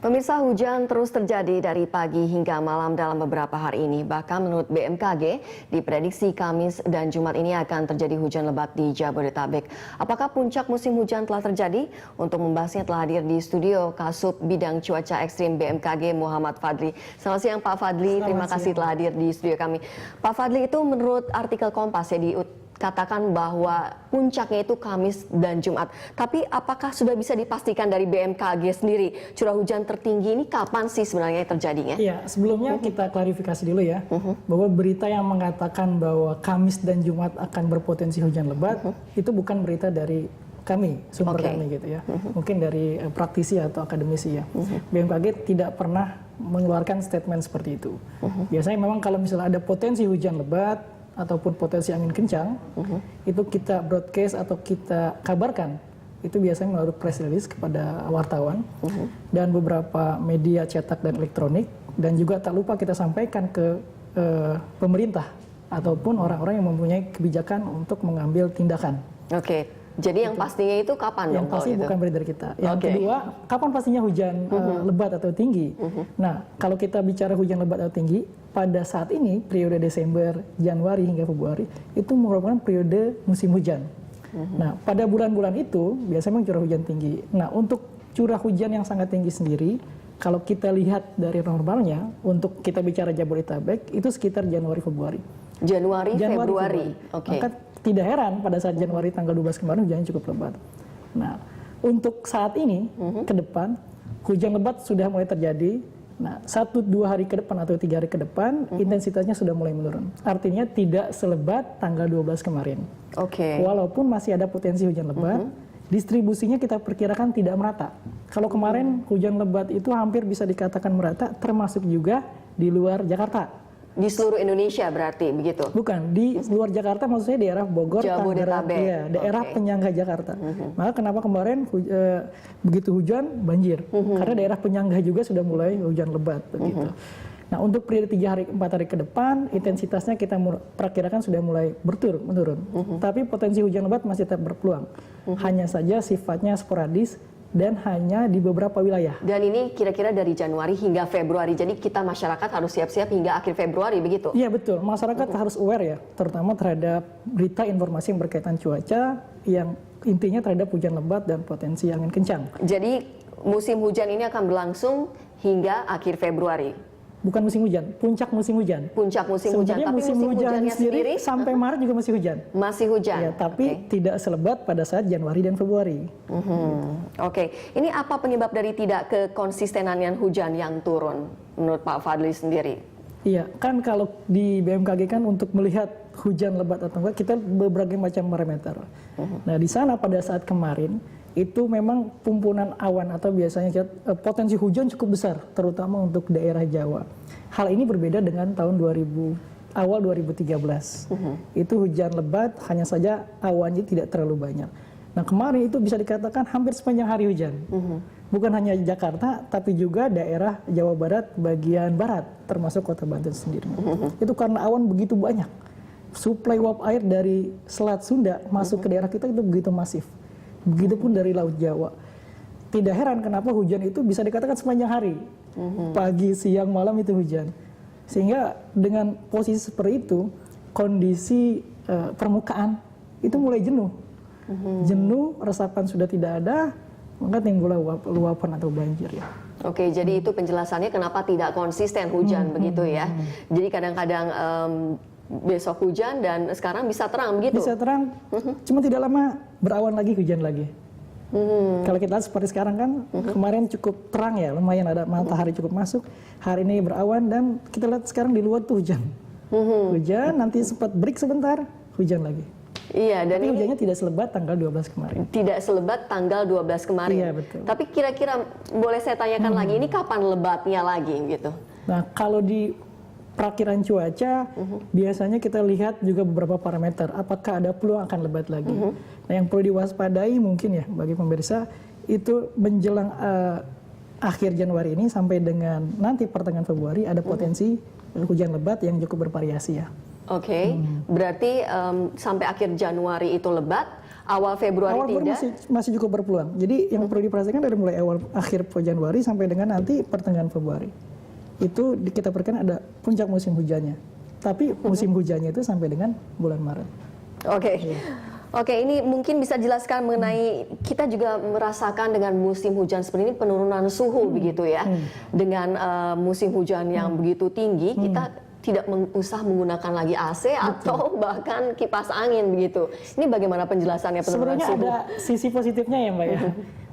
Pemirsa, hujan terus terjadi dari pagi hingga malam dalam beberapa hari ini. Bahkan menurut BMKG, diprediksi Kamis dan Jumat ini akan terjadi hujan lebat di Jabodetabek. Apakah puncak musim hujan telah terjadi? Untuk membahasnya telah hadir di studio Kasub Bidang Cuaca Ekstrim BMKG Muhammad Fadli. Selamat siang Pak Fadli, terima kasih telah hadir di studio kami. Pak Fadli, itu menurut artikel Kompas ya katakan bahwa puncaknya itu Kamis dan Jumat. Tapi apakah sudah bisa dipastikan dari BMKG sendiri curah hujan tertinggi ini kapan sih sebenarnya terjadinya? Iya, sebelumnya kita klarifikasi dulu ya, bahwa berita yang mengatakan bahwa Kamis dan Jumat akan berpotensi hujan lebat, itu bukan berita dari kami, sumber kami gitu ya. Mungkin dari praktisi atau akademisi ya. BMKG tidak pernah mengeluarkan statement seperti itu. Biasanya memang kalau misalnya ada potensi hujan lebat, ataupun potensi angin kencang, itu kita broadcast atau kita kabarkan. Itu biasanya melalui press release kepada wartawan dan beberapa media cetak dan elektronik, dan juga tak lupa kita sampaikan ke pemerintah ataupun orang-orang yang mempunyai kebijakan untuk mengambil tindakan. Oke. Jadi yang pastinya itu kapan dong? Yang pasti bukan berita dari kita. Yang kedua, kapan pastinya hujan lebat atau tinggi? Nah, kalau kita bicara hujan lebat atau tinggi, pada saat ini periode Desember, Januari hingga Februari itu merupakan periode musim hujan. Nah, pada bulan-bulan itu biasanya memang curah hujan tinggi. Nah, untuk curah hujan yang sangat tinggi sendiri, kalau kita lihat dari normalnya, untuk kita bicara Jabodetabek itu sekitar Januari Februari. Januari Februari. Oke. Maka tidak heran pada saat Januari tanggal 12 kemarin hujannya cukup lebat. Nah, untuk saat ini ke depan hujan lebat sudah mulai terjadi. Nah, 1-2 hari ke depan atau 3 hari ke depan intensitasnya sudah mulai menurun. Artinya tidak selebat tanggal 12 kemarin. Oke. Walaupun masih ada potensi hujan lebat, distribusinya kita perkirakan tidak merata. Kalau kemarin hujan lebat itu hampir bisa dikatakan merata, termasuk juga di luar Jakarta. Di seluruh Indonesia berarti begitu? Bukan, di luar Jakarta maksudnya daerah Bogor, Tangerang, ya, daerah penyangga Jakarta. Maka kenapa kemarin begitu hujan banjir? Karena daerah penyangga juga sudah mulai hujan lebat begitu. Nah, untuk periode 3-4 hari ke depan intensitasnya kita perkirakan sudah mulai menurun. Tapi potensi hujan lebat masih tetap berpeluang. Hanya saja sifatnya sporadis dan hanya di beberapa wilayah. Dan ini kira-kira dari Januari hingga Februari. Jadi kita masyarakat harus siap-siap hingga akhir Februari begitu? Iya betul. Masyarakat harus aware ya, terutama terhadap berita informasi yang berkaitan cuaca yang intinya terhadap hujan lebat dan potensi angin kencang. Jadi musim hujan ini akan berlangsung hingga akhir Februari? Bukan musim hujan, puncak musim hujan. Puncak musim hujan. Tapi musim hujannya sendiri sampai Maret juga masih hujan. Masih hujan. Ya, tapi tidak selebat pada saat Januari dan Februari. Oke. Ini apa penyebab dari tidak kekonsistenan hujan yang turun menurut Pak Fadli sendiri? Iya, kan kalau di BMKG kan untuk melihat hujan lebat atau enggak kita berbagai macam parameter. Nah, di sana pada saat kemarin itu memang pumpunan awan atau biasanya potensi hujan cukup besar, terutama untuk daerah Jawa. Hal ini berbeda dengan tahun awal 2013. Itu hujan lebat, hanya saja awannya tidak terlalu banyak. Nah, kemarin itu bisa dikatakan hampir sepanjang hari hujan. Bukan hanya Jakarta, tapi juga daerah Jawa Barat bagian barat, termasuk Kota Banten sendiri. Itu karena awan begitu banyak. Suplai uap air dari Selat Sunda masuk ke daerah kita itu begitu masif. Begitupun dari Laut Jawa. Tidak heran kenapa hujan itu bisa dikatakan sepanjang hari. Pagi, siang, malam itu hujan. Sehingga dengan posisi seperti itu, kondisi permukaan itu mulai jenuh. Jenuh, resapan sudah tidak ada, maka timbullah luapan atau banjir ya. Oke, jadi itu penjelasannya kenapa tidak konsisten hujan begitu ya. Jadi kadang-kadang besok hujan dan sekarang bisa terang begitu? Bisa terang, cuma tidak lama berawan lagi, hujan lagi. Kalau kita lihat seperti sekarang kan, kemarin cukup terang ya, lumayan ada matahari cukup masuk. Hari ini berawan dan kita lihat sekarang di luar tuh hujan. Hujan, nanti sempat break sebentar, hujan lagi. Iya, dan tapi hujannya tidak selebat tanggal 12 kemarin. Tidak selebat tanggal 12 kemarin. Iya, betul. Tapi kira-kira boleh saya tanyakan lagi, ini kapan lebatnya lagi gitu? Nah, kalau di perakiran cuaca, biasanya kita lihat juga beberapa parameter. Apakah ada peluang akan lebat lagi? Nah, yang perlu diwaspadai mungkin ya bagi pemirsa, itu menjelang akhir Januari ini sampai dengan nanti pertengahan Februari ada potensi hujan lebat yang cukup bervariasi ya. Oke, berarti sampai akhir Januari itu lebat, awal Februari awal tidak? masih cukup berpeluang. Jadi yang perlu diperhatikan dari mulai akhir Januari sampai dengan nanti pertengahan Februari. Itu kita perkirakan ada puncak musim hujannya. Tapi musim hujannya itu sampai dengan bulan Maret. Oke. Oke, ini mungkin bisa jelaskan mengenai kita juga merasakan dengan musim hujan seperti ini penurunan suhu begitu ya. Dengan musim hujan yang begitu tinggi, kita tidak usah menggunakan lagi AC atau bahkan kipas angin begitu. Ini bagaimana penjelasannya penurunan Sebenarnya suhu? ada sisi positifnya ya Mbak ya.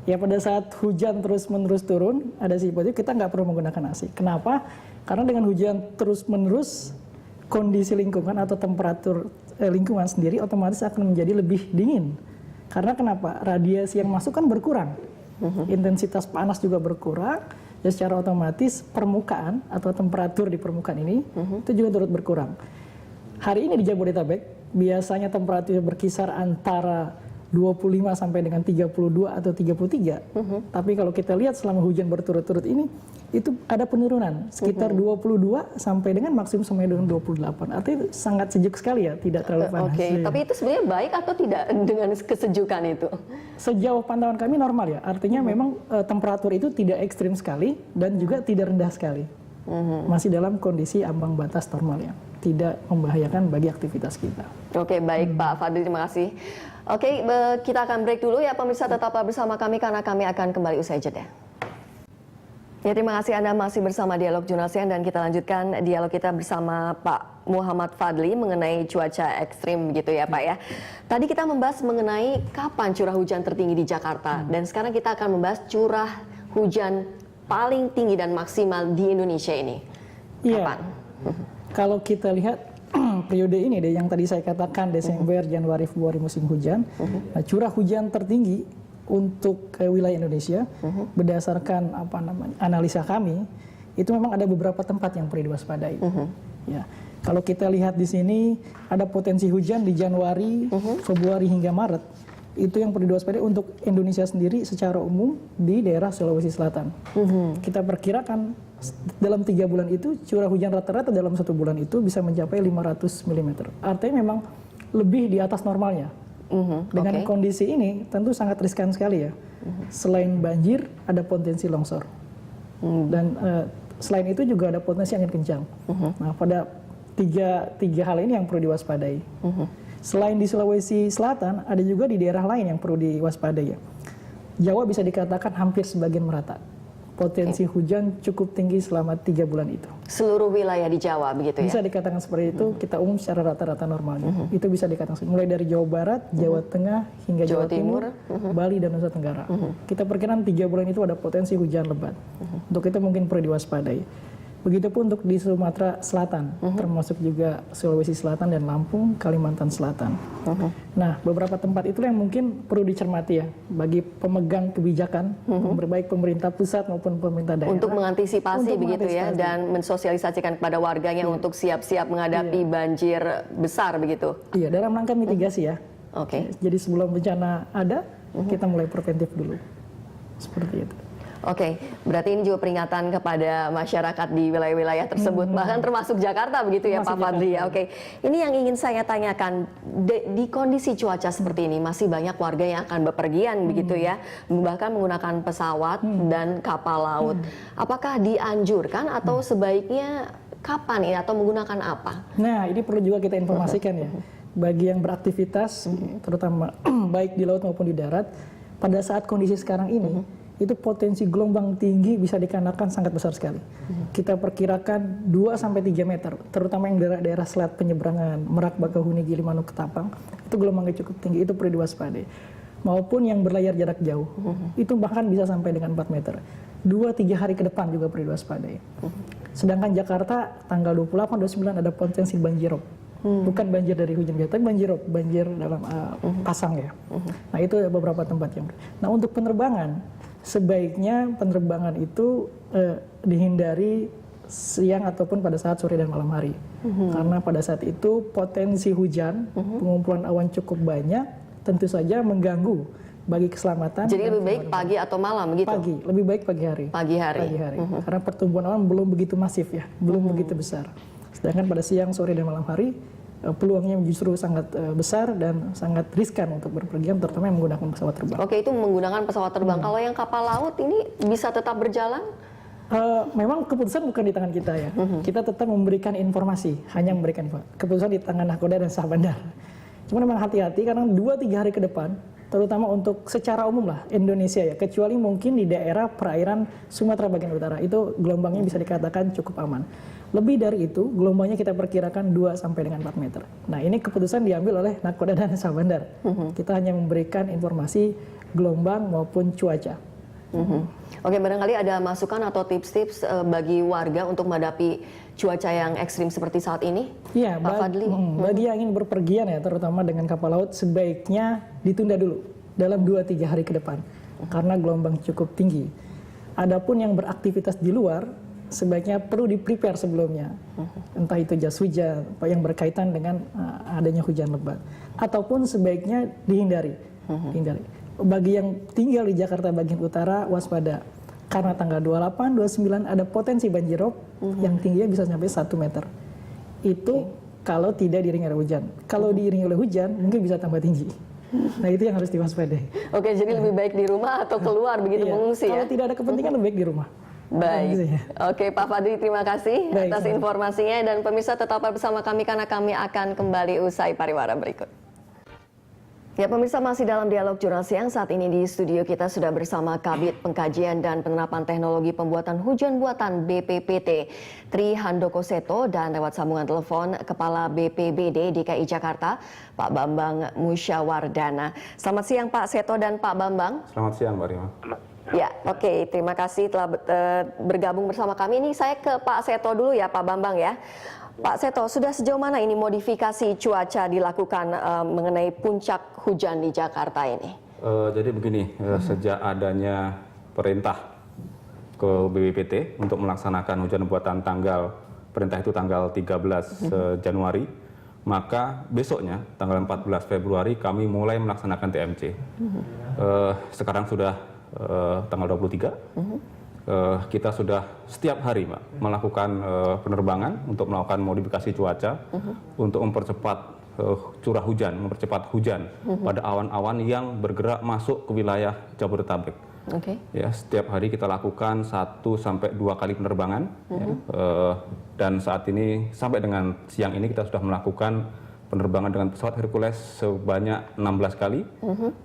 Ya pada saat hujan terus-menerus turun, ada sisi positif, kita nggak perlu menggunakan AC. Kenapa? Karena dengan hujan terus-menerus, kondisi lingkungan atau temperatur lingkungan sendiri otomatis akan menjadi lebih dingin. Karena kenapa? Radiasi yang masuk kan berkurang. Intensitas panas juga berkurang, dan secara otomatis permukaan atau temperatur di permukaan ini itu juga turut berkurang. Hari ini di Jabodetabek biasanya temperatur berkisar antara 25 sampai dengan 32 atau 33. Tapi kalau kita lihat selama hujan berturut-turut ini, itu ada penurunan sekitar 22 sampai dengan maksimum sampai dengan 28. Artinya sangat sejuk sekali ya, tidak terlalu panas. Oke, tapi itu sebenarnya baik atau tidak dengan kesejukan itu? Sejauh pantauan kami normal ya, artinya memang temperatur itu tidak ekstrim sekali dan juga tidak rendah sekali. Masih dalam kondisi ambang batas normal ya, tidak membahayakan bagi aktivitas kita. Oke, baik Pak Fadli, terima kasih. Oke, kita akan break dulu ya pemirsa, tetaplah bersama kami karena kami akan kembali usai jeda. Ya, terima kasih Anda masih bersama Dialog Jurnal Siang dan kita lanjutkan dialog kita bersama Pak Muhammad Fadli mengenai cuaca ekstrim gitu ya Pak ya. Tadi kita membahas mengenai kapan curah hujan tertinggi di Jakarta dan sekarang kita akan membahas curah hujan paling tinggi dan maksimal di Indonesia ini. Kapan? Kalau kita lihat periode ini deh yang tadi saya katakan Desember, Januari, Februari musim hujan, nah, curah hujan tertinggi untuk wilayah Indonesia berdasarkan analisa kami itu memang ada beberapa tempat yang perlu diwaspadai. Ya, kalau kita lihat di sini ada potensi hujan di Januari, Februari hingga Maret. Itu yang perlu diwaspadai untuk Indonesia sendiri secara umum di daerah Sulawesi Selatan. Kita perkirakan dalam 3 bulan itu curah hujan rata-rata dalam 1 bulan itu bisa mencapai 500 mm. Artinya memang lebih di atas normalnya. Dengan kondisi ini tentu sangat riskan sekali ya. Selain banjir ada potensi longsor. Dan selain itu juga ada potensi angin kencang. Nah, pada tiga hal ini yang perlu diwaspadai. Selain di Sulawesi Selatan, ada juga di daerah lain yang perlu diwaspadai ya. Jawa bisa dikatakan hampir sebagian merata. Potensi hujan cukup tinggi selama 3 bulan itu. Seluruh wilayah di Jawa begitu ya? Bisa dikatakan seperti itu, kita umum secara rata-rata normalnya. Itu bisa dikatakan mulai dari Jawa Barat, Jawa Tengah, hingga Jawa Timur, Bali, dan Nusa Tenggara. Kita perkirakan 3 bulan itu ada potensi hujan lebat. Untuk itu mungkin perlu diwaspadai. Begitupun untuk di Sumatera Selatan, termasuk juga Sulawesi Selatan dan Lampung, Kalimantan Selatan. Nah, beberapa tempat itulah yang mungkin perlu dicermati ya, bagi pemegang kebijakan, baik pemerintah pusat maupun pemerintah daerah. Untuk mengantisipasi begitu ya, dan mensosialisasikan kepada warganya untuk siap-siap menghadapi banjir besar begitu. Iya, dalam rangka mitigasi ya. Jadi sebelum bencana ada, kita mulai preventif dulu. Seperti itu. Oke, berarti ini juga peringatan kepada masyarakat di wilayah-wilayah tersebut, bahkan termasuk Jakarta begitu ya Pak Fadli ya. Oke, ini yang ingin saya tanyakan, di kondisi cuaca seperti ini masih banyak warga yang akan bepergian begitu ya, bahkan menggunakan pesawat dan kapal laut. Apakah dianjurkan atau sebaiknya kapan ini atau menggunakan apa? Nah, ini perlu juga kita informasikan ya, bagi yang beraktivitas, terutama baik di laut maupun di darat, pada saat kondisi sekarang ini, itu potensi gelombang tinggi bisa dikarenakan sangat besar sekali. Kita perkirakan 2-3 meter, terutama yang daerah-daerah selat penyeberangan, Merak, Bakahuni, Gilimanuk, Ketapang, itu gelombangnya cukup tinggi, itu perlu diwaspadai. Maupun yang berlayar jarak jauh, itu bahkan bisa sampai dengan 4 meter. 2-3 hari ke depan juga perlu diwaspadai. Sedangkan Jakarta, tanggal 28-29 ada potensi banjirop. Bukan banjir dari hujan biasa, tapi banjir dalam pasang ya. Nah, itu beberapa tempat yang. Nah, untuk penerbangan, sebaiknya penerbangan itu dihindari siang ataupun pada saat sore dan malam hari. Karena pada saat itu potensi hujan, pengumpulan awan cukup banyak, tentu saja mengganggu bagi keselamatan. Jadi lebih baik pagi atau malam gitu? Pagi, lebih baik pagi hari. Pagi hari. Karena pertumbuhan awan belum begitu masif ya, belum begitu besar. Sedangkan pada siang, sore, dan malam hari peluangnya justru sangat besar dan sangat riskan untuk berpergian, terutama yang menggunakan pesawat terbang. Oke, itu menggunakan pesawat terbang. Kalau yang kapal laut ini bisa tetap berjalan? Memang keputusan bukan di tangan kita ya. Kita tetap memberikan informasi, hanya memberikan keputusan di tangan Nahkoda dan Syah Bandar. Cuma memang hati-hati karena 2-3 hari ke depan, terutama untuk secara umum lah Indonesia ya, kecuali mungkin di daerah perairan Sumatera bagian utara, itu gelombangnya bisa dikatakan cukup aman. Lebih dari itu, gelombangnya kita perkirakan 2 sampai dengan 4 meter. Nah, ini keputusan diambil oleh Nahkoda dan Syah Bandar. Kita hanya memberikan informasi gelombang maupun cuaca. Oke, barangkali ada masukan atau tips-tips bagi warga untuk menghadapi cuaca yang ekstrim seperti saat ini? Iya, Pak Fadli. Bagi yang ingin berpergian ya, terutama dengan kapal laut, sebaiknya ditunda dulu dalam 2-3 hari ke depan, karena gelombang cukup tinggi. Adapun yang beraktivitas di luar, sebaiknya perlu di-prepare sebelumnya. Entah itu jas hujan, yang berkaitan dengan adanya hujan lebat. Ataupun sebaiknya dihindari. Bagi yang tinggal di Jakarta bagian utara, waspada. Karena tanggal 28, 29 ada potensi banjirop yang tingginya bisa sampai 1 meter. Itu kalau tidak diiringi oleh hujan. Kalau diiringi oleh hujan, mungkin bisa tambah tinggi. Nah, itu yang harus diwaspadai. Oke, jadi lebih baik di rumah atau keluar begitu mengungsi ya? Kalau tidak ada kepentingan, lebih baik di rumah. Baik. Oke, Pak Fadli, terima kasih atas informasinya. Dan pemirsa, tetaplah bersama kami karena kami akan kembali usai pariwara berikut. Ya, pemirsa, masih dalam dialog Jurnal Siang. Saat ini di studio kita sudah bersama Kabid Pengkajian dan Penerapan Teknologi Pembuatan Hujan Buatan BPPT, Tri Handoko Seto, dan lewat sambungan telepon Kepala BPBD DKI Jakarta, Pak Bambang Musyawardana. Selamat siang Pak Seto dan Pak Bambang. Selamat siang, Mbak Rima. Ya, oke. Terima kasih telah bergabung bersama kami. Ini saya ke Pak Seto dulu ya, Pak Bambang ya. Pak Seto, sudah sejauh mana ini modifikasi cuaca dilakukan mengenai puncak hujan di Jakarta ini? Jadi begini, sejak adanya perintah ke BPPT untuk melaksanakan hujan buatan perintah itu tanggal 13 Januari, maka besoknya tanggal 14 Februari kami mulai melaksanakan TMC. Sekarang sudah tanggal 23. Kita sudah setiap hari, Mbak, melakukan penerbangan untuk melakukan modifikasi cuaca untuk mempercepat curah hujan, mempercepat hujan pada awan-awan yang bergerak masuk ke wilayah Jabodetabek. Ya, setiap hari kita lakukan 1 sampai 2 kali penerbangan. Dan saat ini sampai dengan siang ini kita sudah melakukan penerbangan dengan pesawat Hercules sebanyak 16 kali,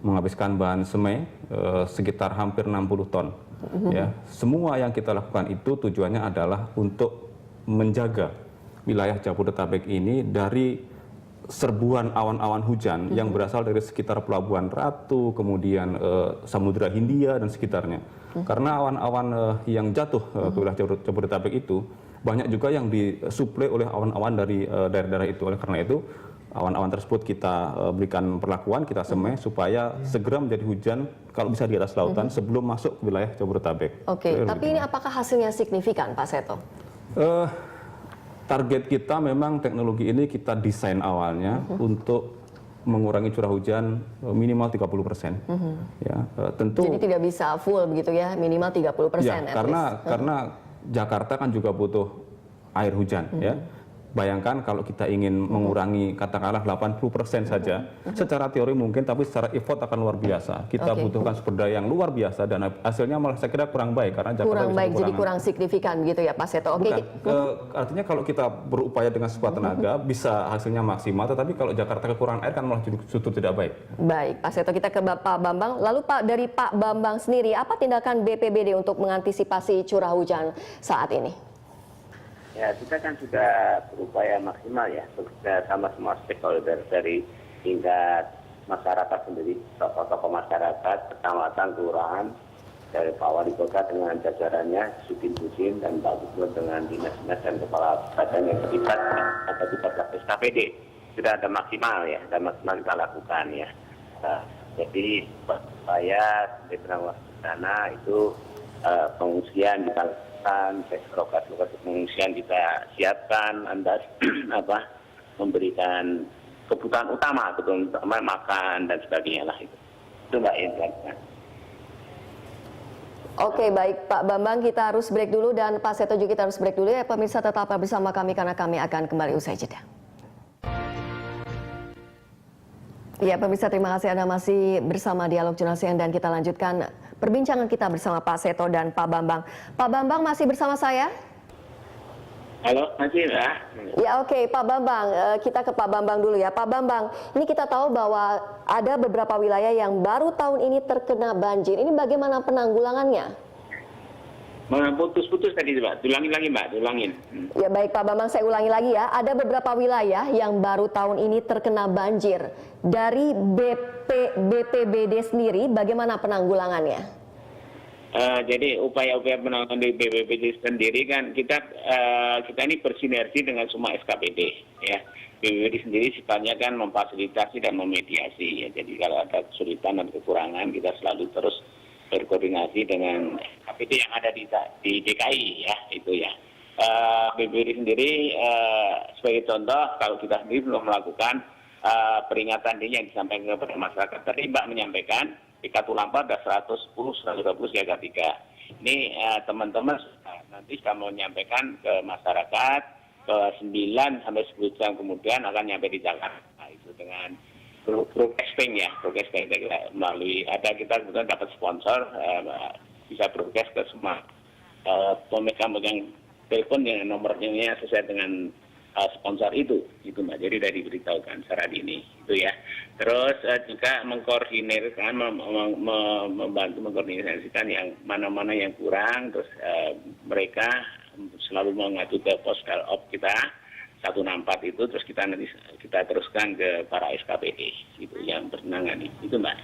menghabiskan bahan semai sekitar hampir 60 ton. Ya, semua yang kita lakukan itu tujuannya adalah untuk menjaga wilayah Jabodetabek ini dari serbuan awan-awan hujan yang berasal dari sekitar Pelabuhan Ratu, kemudian Samudra Hindia dan sekitarnya. Karena awan-awan yang jatuh ke wilayah Jabodetabek itu banyak juga yang disuplai oleh awan-awan dari daerah-daerah itu. Oleh karena itu, awan-awan tersebut kita berikan perlakuan, kita semai supaya segera menjadi hujan kalau bisa di atas lautan sebelum masuk ke wilayah Jabodetabek. Oke, tapi ini apakah hasilnya signifikan, Pak Seto? Target kita memang teknologi ini kita desain awalnya untuk mengurangi curah hujan minimal 30%. Ya, tentu. Jadi tidak bisa full begitu ya, minimal 30%. Ya, karena Jakarta kan juga butuh air hujan, ya. Bayangkan kalau kita ingin mengurangi katakanlah 80% saja, secara teori mungkin, tapi secara effort akan luar biasa. Kita butuhkan sumber daya yang luar biasa dan hasilnya malah saya kira kurang baik karena Jakarta kurang baik, jadi kurang signifikan gitu ya Pak Seto. Oke. Artinya kalau kita berupaya dengan sekuat tenaga bisa hasilnya maksimal, tetapi kalau Jakarta kekurangan air kan malah justru tidak baik. Baik, Pak Seto, kita ke Pak Bambang. Lalu Pak, dari Pak Bambang sendiri, apa tindakan BPBD untuk mengantisipasi curah hujan saat ini? Ya, kita kan sudah berupaya maksimal ya, bekerja sama semua stakeholder dari tingkat masyarakat sendiri, tokoh-tokoh masyarakat, kecamatan, kelurahan, dari Pak Wali Kota dengan jajarannya, Sudin dan Pak Gubernur dengan dinas-dinas dan kepala badan yang terlibat atau tidak SKPD. Sudah ada maksimal ya, ada maksimal kita lakukan ya. Jadi saya sebagai penanggulangan bencana itu pengungsian kita lakukan, lokasi pengungsian kita siapkan, memberikan kebutuhan utama makan dan sebagainya lah itu Mbak Indra. Oke, baik Pak Bambang, kita harus break dulu dan Pak Seto juga kita harus break dulu ya. Pemirsa, tetaplah bersama kami karena kami akan kembali usai jeda. Ya, pemirsa, terima kasih Anda masih bersama Dialog Jurnal Siang dan kita lanjutkan perbincangan kita bersama Pak Seto dan Pak Bambang. Pak Bambang masih bersama saya? Halo, masih ya? Ya, oke, Pak Bambang, kita ke Pak Bambang dulu ya. Pak Bambang, ini kita tahu bahwa ada beberapa wilayah yang baru tahun ini terkena banjir. Ini bagaimana penanggulangannya? Putus-putus tadi, Mbak. Tulangin lagi, Mbak. Tulangin. Ya baik Pak Bambang, saya ulangi lagi ya. Ada beberapa wilayah yang baru tahun ini terkena banjir. Dari BPBD sendiri, bagaimana penanggulangannya? Jadi upaya-upaya penanganan di BPBD sendiri kan kita ini bersinergi dengan semua SKPD. Ya. BPBD sendiri sifatnya kan memfasilitasi dan memediasi. Ya. Jadi kalau ada kesulitan dan kekurangan, kita selalu terus berkoordinasi dengan KPD yang ada di DKI ya itu ya. BPBD sendiri sebagai contoh kalau kita sendiri belum melakukan peringatan dini yang disampaikan kepada masyarakat. Tadi Mbak menyampaikan di Katulampa ada 110, 120 siaga 3. Ini teman-teman nanti sudah menyampaikan ke masyarakat ke 9 sampai 10 jam kemudian akan nyampe di Jakarta. Nah, itu dengan broadcasting ya, broadcasting melalui kita kemudian dapat sponsor bisa broadcast ke semua pemegang telepon yang nomornya sesuai dengan sponsor itu Mbak. Jadi sudah diberitahukan secara dini itu ya. Terus juga mengkoordinasikan, membantu mengkoordinasikan yang mana-mana yang kurang. Terus mereka selalu mengadu ke postal op kita 164 itu, terus kita teruskan ke para SKPD itu yang menangani itu Mbak.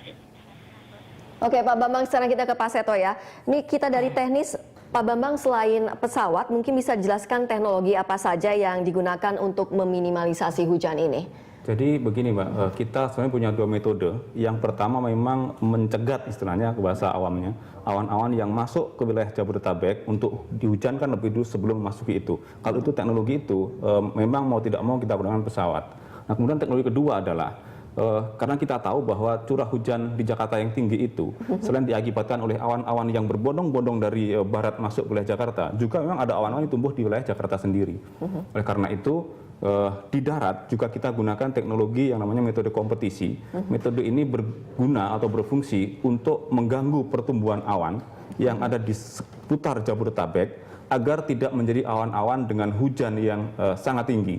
Oke Pak Bambang, sekarang kita ke Pak Seto ya. Ini kita dari teknis, Pak Bambang, selain pesawat mungkin bisa dijelaskan teknologi apa saja yang digunakan untuk meminimalisasi hujan ini? Jadi begini Mbak, kita sebenarnya punya dua metode. Yang pertama memang mencegat istilahnya ke bahasa awamnya, awan-awan yang masuk ke wilayah Jabodetabek untuk dihujankan lebih dulu sebelum memasuki itu. Kalau itu teknologi itu memang mau tidak mau kita gunakan pesawat. Nah kemudian teknologi kedua adalah karena kita tahu bahwa curah hujan di Jakarta yang tinggi itu selain diakibatkan oleh awan-awan yang berbondong-bondong dari barat masuk ke wilayah Jakarta, juga memang ada awan-awan yang tumbuh di wilayah Jakarta sendiri. Oleh karena itu di darat juga kita gunakan teknologi yang namanya metode kompetisi. Metode ini berguna atau berfungsi untuk mengganggu pertumbuhan awan yang ada di seputar Jabodetabek agar tidak menjadi awan-awan dengan hujan yang sangat tinggi.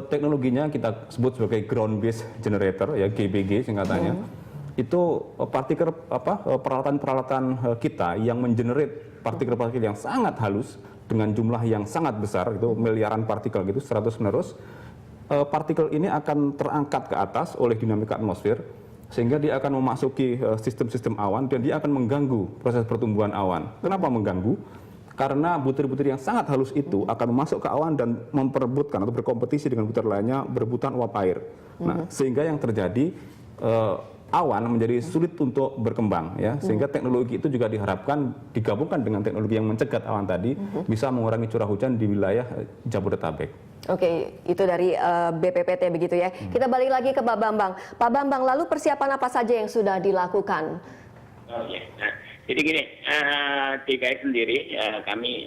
Teknologinya kita sebut sebagai ground based generator ya, GBG singkatannya. Itu peralatan-peralatan kita yang mengenerate partikel-partikel yang sangat halus dengan jumlah yang sangat besar, itu miliaran partikel gitu, 100 menerus. Partikel ini akan terangkat ke atas oleh dinamika atmosfer sehingga dia akan memasuki sistem-sistem awan dan dia akan mengganggu proses pertumbuhan awan. Kenapa mengganggu? Karena butir-butir yang sangat halus itu akan masuk ke awan dan memperebutkan atau berkompetisi dengan butir lainnya berebutan uap air. Nah, sehingga yang terjadi awan menjadi sulit untuk berkembang ya, sehingga teknologi itu juga diharapkan digabungkan dengan teknologi yang mencegat awan tadi bisa mengurangi curah hujan di wilayah Jabodetabek. Oke, itu dari BPPT begitu ya. Kita balik lagi ke Pak Bambang. Pak Bambang, lalu persiapan apa saja yang sudah dilakukan? Jadi gini, DKI sendiri, kami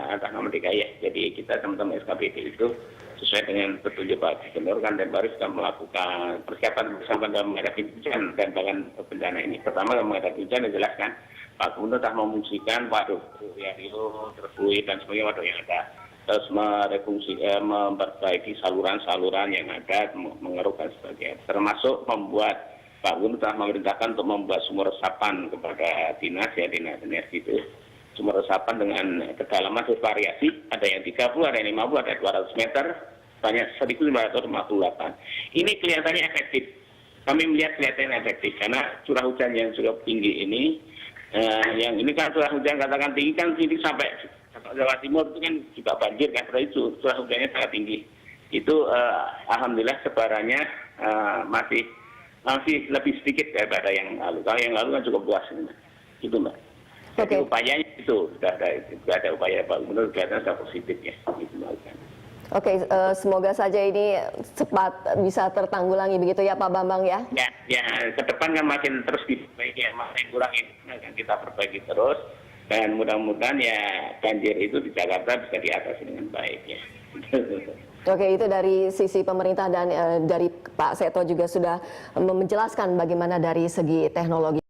atas nama DKI ya, jadi kita teman-teman SKPD itu sesuai dengan petunjuk Pak Gubernur kan dan baru sudah melakukan persiapan bersama dalam menghadapi hujan dan bahkan bencana ini. Pertama dalam menghadapi hujan dijelaskan Pak Gubernur telah memfungsikan waduk ya itu terfluid dan sebagainya waduk yang ada, terus memperbaiki saluran-saluran yang ada, mengeruk dan sebagainya, termasuk membuat Pak Gubernur telah memerintahkan untuk membuat sumur resapan kepada dinas energi itu. Sumur resapan dengan kedalaman bervariasi, ada yang 30, ada yang 50, ada 200 meter, banyak 1.958. Ini kelihatannya efektif. Kami melihat kelihatannya efektif, karena curah hujan yang cukup tinggi ini, yang ini kan curah hujan katakan tinggi kan tinggi sampai Jawa Timur itu kan juga banjir kan, itu curah hujannya sangat tinggi. Itu alhamdulillah sebarannya masih lebih sedikit daripada yang lalu. Kalau yang lalu kan cukup luas, itu Mbak. Jadi upayanya itu sudah ada upaya Pak Gubernur, kelihatan sudah positif ya. Oke, semoga saja ini cepat bisa tertanggulangi begitu ya Pak Bambang ya. Ya, ke depan kan makin terus diperbaiki ya, makin kurang ini akan kita perbaiki terus dan mudah-mudahan ya banjir itu di Jakarta bisa diatasi dengan baik ya. Oke, itu dari sisi pemerintah dan dari Pak Seto juga sudah menjelaskan bagaimana dari segi teknologi.